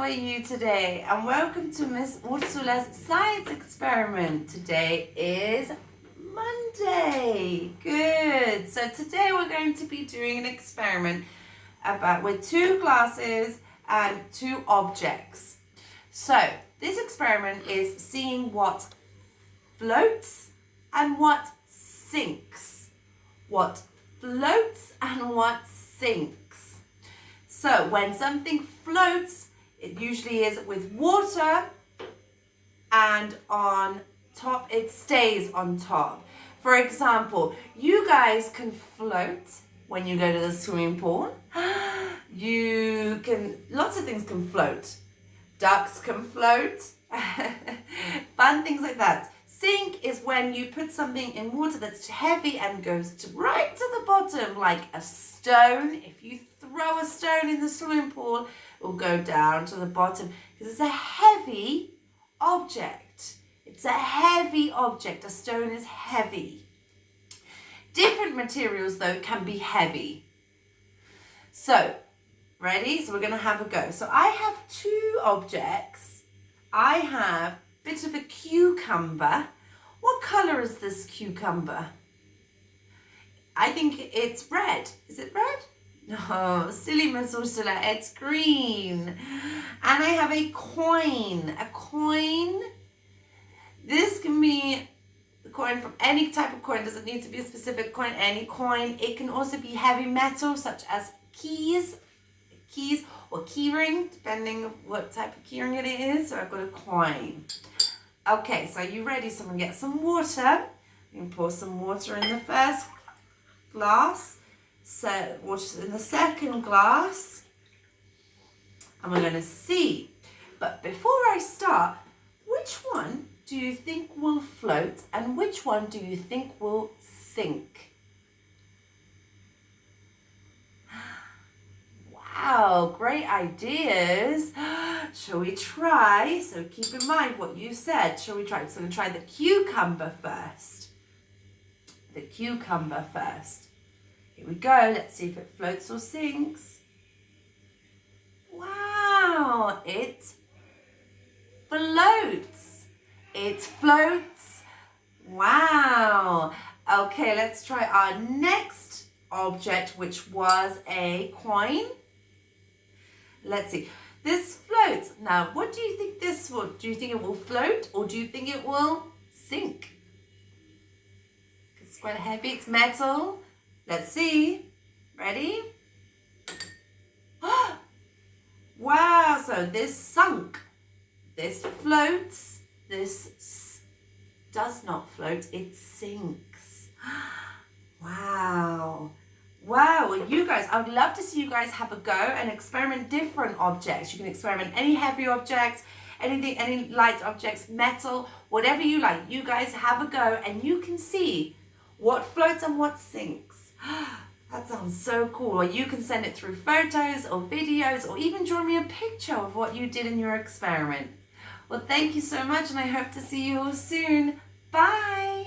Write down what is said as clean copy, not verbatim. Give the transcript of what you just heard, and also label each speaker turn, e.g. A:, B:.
A: are you today? And welcome to Miss Ursula's science experiment. Today is Monday. Good. So today we're going to be doing an experiment with two glasses and two objects. So this experiment is seeing what floats and what sinks. What floats and what sinks. So when something floats, it usually is with water, and on top, it stays on top. For example, you guys can float when you go to the swimming pool. Lots of things can float. Ducks can float. Fun things like that. Sink is when you put something in water that's heavy and goes right to the bottom, like a stone. If you throw a stone in the swimming pool, it will go down to the bottom because it's a heavy object. It's a heavy object. A stone is heavy. Different materials, though, can be heavy. So, ready? So we're going to have a go. So I have two objects. I have a bit of a cucumber. What colour is this cucumber? I think it's red. Is it red? No, silly Miss Ursula, it's green. And I have a coin. A coin. This can be a coin from any type of coin. Doesn't need to be a specific coin, any coin. It can also be heavy metal, such as keys or keyring, depending on what type of keyring it is. So I've got a coin. Okay, so are you ready? So I'm going to get some water. You can pour some water in the first glass. So water in the second glass. And we're going to see. But before I start, which one do you think will float and which one do you think will sink? Wow, great ideas. Shall we try? So keep in mind what you said. Shall we try? So I'm going to try the cucumber first. The cucumber first. Here we go. Let's see if it floats or sinks. Wow, it floats. It floats. Wow. Okay, let's try our next object, which was a coin. Let's see. This floats. Now, what do you think this will? Do you think it will float or do you think it will sink? It's quite heavy. It's metal. Let's see. Ready? Wow. So this sunk. This floats. This does not float. It sinks. Wow. Wow, well, you guys, I would love to see you guys have a go and experiment different objects. You can experiment any heavy objects, anything, any light objects, metal, whatever you like. You guys have a go and you can see what floats and what sinks. That sounds so cool. Or you can send it through photos or videos or even draw me a picture of what you did in your experiment. Well, thank you so much and I hope to see you all soon. Bye.